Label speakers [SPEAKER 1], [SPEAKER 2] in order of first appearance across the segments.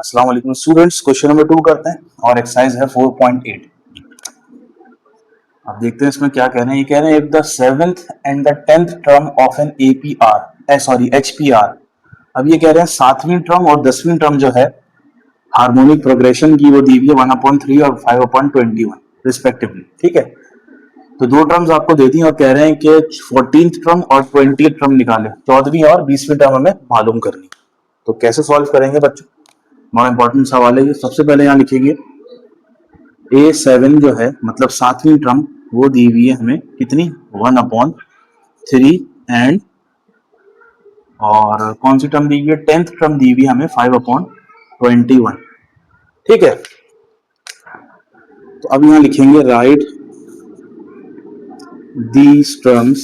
[SPEAKER 1] अस्सलाम वालेकुम students, question number 2 करते हैं और एक्सरसाइज है 4.8। अब देखते हैं इसमें क्या कह रहे हैं। ये कह रहे हैं if the 7th and the 10th term of an HPR. अब ये कह रहे हैं 7वीं टर्म और 10वीं टर्म जो है हार्मोनिक प्रोग्रेशन की वो दी हुई है 1/3 और 5/21 रिस्पेक्टिवली। ठीक है, तो दो टर्म्स आपको दे दी और कह रहे हैं कि 14th टर्म और 20th टर्म निकाले, 14वीं और 20वीं टर्म हमें मालूम करनी। तो कैसे सॉल्व करेंगे बच्चों, बड़ा इंपॉर्टेंट सवाल है ये। सबसे पहले यहाँ लिखेंगे A7 जो है मतलब 7वीं टर्म वो दी हुई है हमें कितनी 1/3 एंड और कौन सी टर्म दी हुई है 10th टर्म दी हुई है हमें 5/21। ठीक है, तो अब यहाँ लिखेंगे right these terms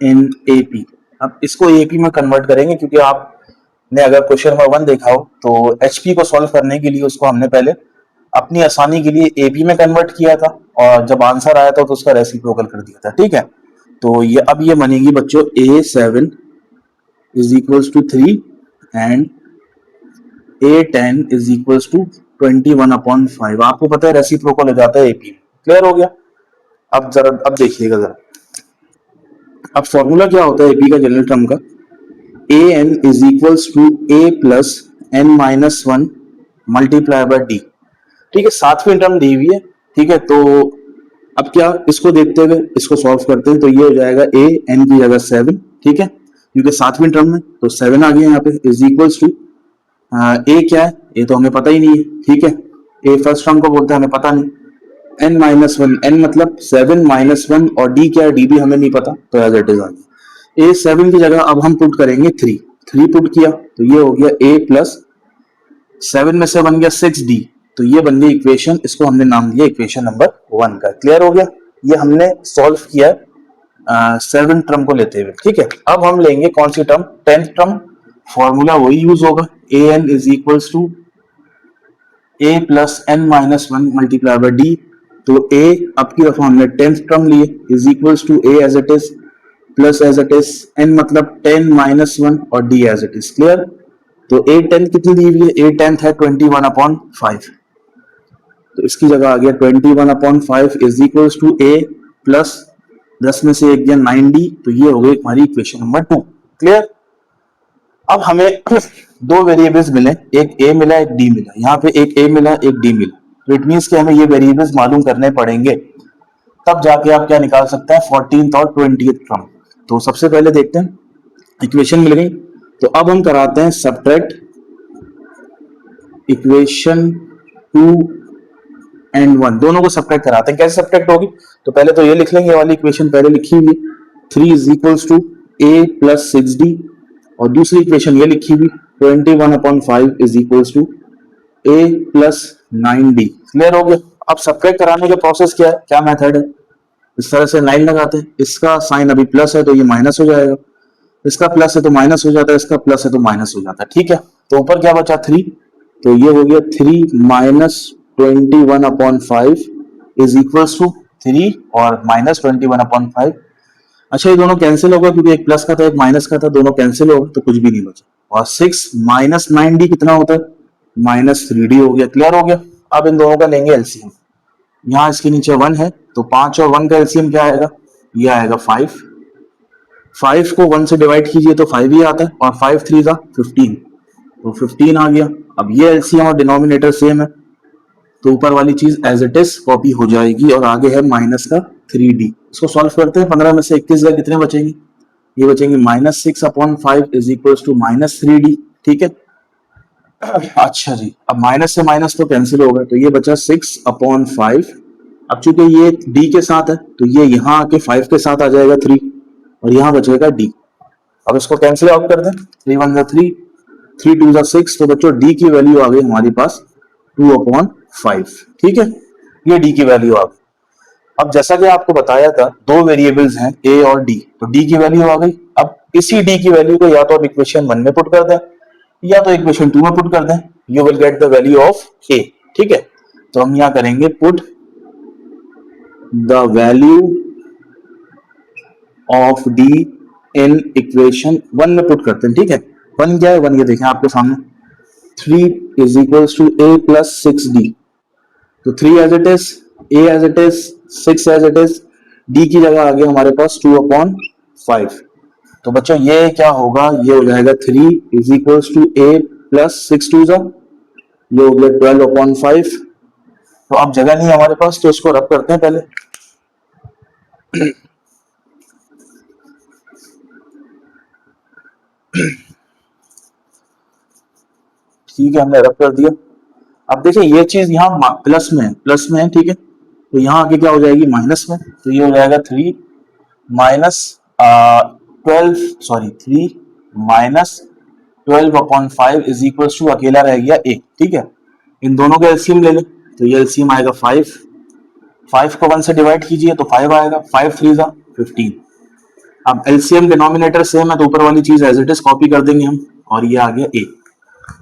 [SPEAKER 1] in AP. अब इसको एपी में कन्वर्ट करेंगे क्योंकि आपने अगर क्वेश्चन नंबर 1 देखा हो तो एचपी को सॉल्व करने के लिए उसको हमने पहले अपनी आसानी के लिए एपी में कन्वर्ट किया था और जब आंसर आया था तो उसका रेसिप्रोकल कर दिया था। ठीक है, तो ये अब ये बनेगी बच्चों A7 is equals to 3 and A10 is equals to 21/5। आपको पता है रेसिप्रोकल हो जाता है एपी में। क्लियर हो गया? अब जरा अब देखिएगा जरा, अब फॉर्मूला क्या होता है एपी का जनरल टर्म का, A N is equals to A plus N minus one multiply by D. ठीक है, 7वीं टर्म दी हुई है। ठीक है, तो अब क्या इसको देखते हुए इसको सॉल्व करते हैं तो ये हो जाएगा ए एन की जगह 7। ठीक है, क्योंकि 7वीं टर्म में तो 7 आ गया यहाँ पे इज इक्वल्स टू ए क्या है ये तो हमें पता ही नहीं है। ठीक है, ए फर्स्ट टर्म को बोलते हैं हमें पता नहीं, एन माइनस वन, एन मतलब 7 माइनस 1 और डी क्या है डी भी हमें नहीं पता, तो एज इट इज आ गया। A7 की जगह अब हम पुट करेंगे 3 पुट किया तो ये हो गया A प्लस 7 में से बन गया 6D, तो ये बन गई इक्वेशन, इसको हमने नाम दिया इक्वेशन नंबर 1 का। क्लियर हो गया? ये हमने सॉल्व किया 7 टर्म को लेते हुए। ठीक है, अब हम लेंगे कौन सी टर्म 10th टर्म, फॉर्मूला वही यूज होगा A N is equals to A plus N minus one multiply by D. तो a अब की दफा हमने 10th टर्म लिए is equals to a as it is plus as it is n मतलब 10 माइनस 1 और d as it is. Clear? तो A10 कितनी दी हुई है, A10 है 21/5, तो इसकी जगह आ गया 21/5 is equals to a plus 10 में से 1 गया 9D, तो ये हो गई हमारी इक्वेशन नंबर 2। क्लियर? अब हमें दो वेरिएबल्स मिले, एक a मिला एक d मिला, यहाँ पे एक a मिला एक d मिला, तो इट मीन्स कि हमें ये वेरिएबल्स मालूम करने पड़ेंगे, तब जाके आप क्या निकाल सकते हैं 14th और 20th टर्म। तो सबसे पहले देखते हैं, इक्वेशन मिल गई तो अब हम कराते हैं सब्ट्रैक्ट इक्वेशन 2 एंड 1, दोनों को सब्ट्रैक्ट कराते हैं। कैसे सब्ट्रैक्ट होगी, तो पहले तो ये लिख लेंगे, ये वाली इक्वेशन पहले लिखी हुई 3 is equals to a plus 6d और दूसरी इक्वेशन ये लिखी हुई 21/5 is equals to a plus 9d। Clear हो गया? अब सब्ट्रैक्ट कराने का प्रोसेस क्या है, क्या मेथड है, इस तरह से लाइन लगाते हैं, इसका साइन अभी प्लस है तो ये माइनस हो जाएगा, इसका प्लस है तो माइनस हो जाता है, इसका प्लस है तो माइनस हो जाता है। ठीक है, तो ऊपर क्या बचा 3, तो ये हो गया 3 माइनस 21/5 इज इक्वल्स टू 3 और माइनस 21/5। अच्छा, ये दोनों कैंसिल होगा क्योंकि एक प्लस का था एक माइनस का था, दोनों कैंसिल होगा तो कुछ भी नहीं बचा, और 6 माइनस 9D कितना होता है -3D हो गया। क्लियर हो गया? अब इन दोनों का लेंगे एलसीएम, यहाँ इसके नीचे 1 है तो 5 और 1 का एलसीएम क्या आएगा, ये आएगा 5। 5 को 1 से डिवाइड कीजिए तो 5 ही आता है और 5 3 का 15, तो 15 आ गया। अब ये एलसीएम और डिनोमिनेटर सेम है तो ऊपर वाली चीज एज इट इज कॉपी हो जाएगी और आगे है माइनस का 3D। इसको सॉल्व करते हैं, 15 में से 21 गए कितने बचेंगे, ये बचेंगे -6/5 इज इक्वल्स टू -3D। ठीक है, अच्छा जी, अब माइनस से माइनस तो कैंसिल होगा तो ये बचा 6/5। अब चूंकि ये d के साथ है तो ये यहाँ आके 5 के साथ आ जाएगा 3 और यहाँ बचेगा d। अब इसको कैंसिल आउट कर दें, 3 1 3, 3 2 6, तो बच्चों d की वैल्यू आ गई हमारे पास 2/5। ठीक है, ये d की वैल्यू आ गई। अब जैसा कि आपको बताया था दो वेरिएबल्स हैं a और d, तो d की वैल्यू आ गई। अब इसी d की वैल्यू को या तो आप इक्वेशन 1 में पुट कर दें या तो इक्वेशन 2 में पुट कर दें, you will get the value of a। ठीक है, तो हम यहां करेंगे put the value of d in equation 1 में पुट करते हैं। ठीक है, वन क्या है, वन ये देखें आपके सामने, 3 is equals to a plus 6d। तो 3 as it is, a as it is, 6 as it is, d की जगह आ गया हमारे पास 2/5। तो बच्चों ये क्या होगा, ये हो जाएगा 3 is equals to a plus 6 टू जा, ये हो गया 12/5। तो अब जगह नहीं है हमारे पास, तो इसको रब करते हैं पहले। ठीक है, हमने रब कर दिया। अब देखिए ये चीज यहाँ प्लस में है, प्लस में है, ठीक है, तो यहाँ आगे क्या हो जाएगी, माइनस में। तो ये हो जाएगा 3 minus 12, sorry 3 minus 12/5 is equal to अकेला रह गया 1, ठीक है। इन दोनों का एलसीएम ले लें, तो ये एलसीएम आएगा 5, 5 को 1 से डिवाइड कीजिए तो 5 आएगा, 5 3 जा 15। अब एलसीएम डिनोमिनेटर सेम है तो ऊपर वाली चीज एज इट इज कॉपी कर देंगे हम, और ये आ गया 1।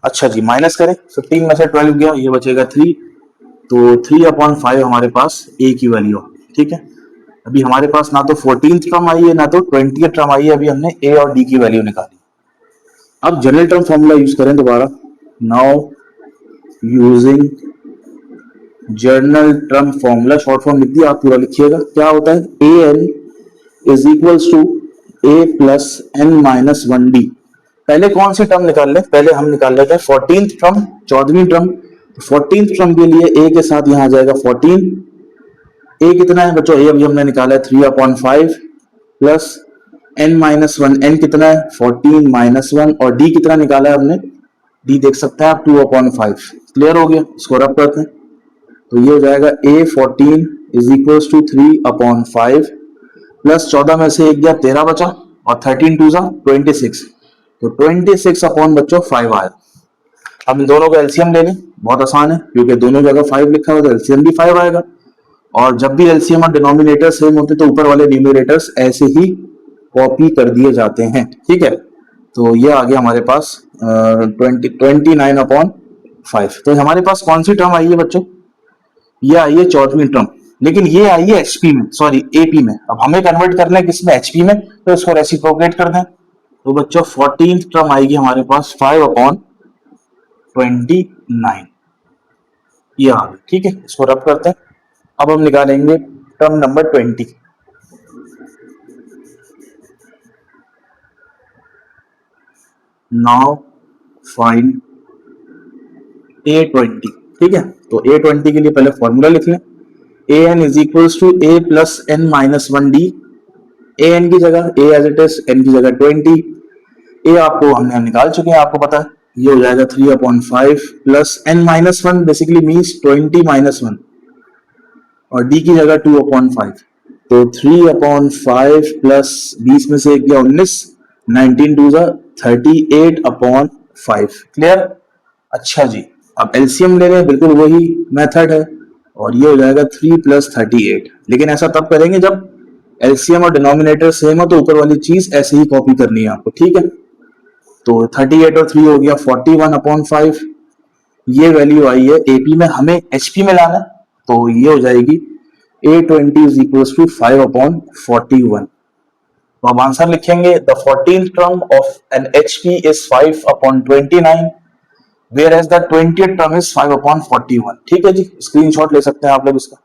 [SPEAKER 1] अच्छा जी, माइनस करें, 15 में से 12 गया, ये बचेगा 3, तो 3/5 हमारे पास a की वैल्यू, ठीक है। अभी हमारे पास ना तो 14th टर्म आई है ना तो 20th टर्म आई है, अभी हमने a और d की वैल्यू निकाली। अब जनरल टर्म फॉर्मूला यूज करें दोबारा, now using general term formula, short form लिख दिया, आप पूरा लिखिएगा। क्या होता है, an is equals to a plus n minus 1d। पहले कौन सी टर्म निकाल ले, पहले हम निकाल लेते हैं 14th term, 14वीं term. 14th term के लिए a के साथ यहाँ आ जाएगा 14, a कितना है बच्चों, a अभी हमने निकाला है 3/5 प्लस n माइनस 1, n कितना है 14 माइनस 1, और d कितना निकाला है हमने, d देख सकते हैं आप 2/5। क्लियर हो गया, इसको रब करते हैं। तो ये हो जाएगा a 14 is equals to 3/5 plus 14 में से एक गया 13 बचा, और 13 2 जा 26, तो 26 अपॉन बच्चों 5 आया। अब इन दोनों का एलसीएम ले लें, बहुत आसान है, क्योंकि दोनों जगह 5 लिखा हुआ तो एलसीएम भी 5 आएगा। और जब भी एलसीएम और डिनोमिनेटर सेम होते तो ऊपर वाले न्यूमरेटर्स ऐसे ही कॉपी कर दिए जाते हैं, ठीक है। तो ये आ गया हमारे पास 29/5। तो हमारे पास कौन सी टर्म आई है बच्चों, ये आई है 14वीं टर्म, लेकिन ये आई है एचपी में, सॉरी एपी में। अब हमें कन्वर्ट करना है किसमें, एचपी में, तो इसको रेसिप्रोकेट कर दें। तो बच्चों 14th टर्म आएगी हमारे पास 5/29, ये आ गई, ठीक है। इसको रब करते हैं। अब हम निकालेंगे term number 20। Now find a20, ठीक है। तो a20 के लिए पहले फॉर्मूला लिख लें, an is equals to a plus n minus 1d। an की जगह a as it is, n की जगह 20, a आपको हमने निकाल चुके हैं, आपको पता है, ये हो जाएगा 3/5 plus n minus 1 basically means 20 minus 1, और d की जगह 2/5। तो 3/5 प्लस 20 में से एक गया 19, 19 2 जा 38/5। क्लियर, अच्छा जी। अब एलसीएम ले रहे हैं, बिल्कुल वही मेथड है, और ये हो जाएगा 3 प्लस 38। लेकिन ऐसा तब करेंगे जब एलसीएम और डिनोमिनेटर सेम हो, तो ऊपर वाली चीज ऐसे ही कॉपी करनी है आपको, ठीक है। तो 38 और 3 हो गया 41/5। ये वैल्यू आई है एपी में, हमें एचपी में लाना, तो ये हो जाएगी a20 इज इक्वल टू 5/41। तो अब आंसर लिखेंगे, the 14th term of an HP is 5/29 whereas the 20th term is 5/41। ठीक है जी, स्क्रीनशॉट ले सकते हैं आप लोग इसका।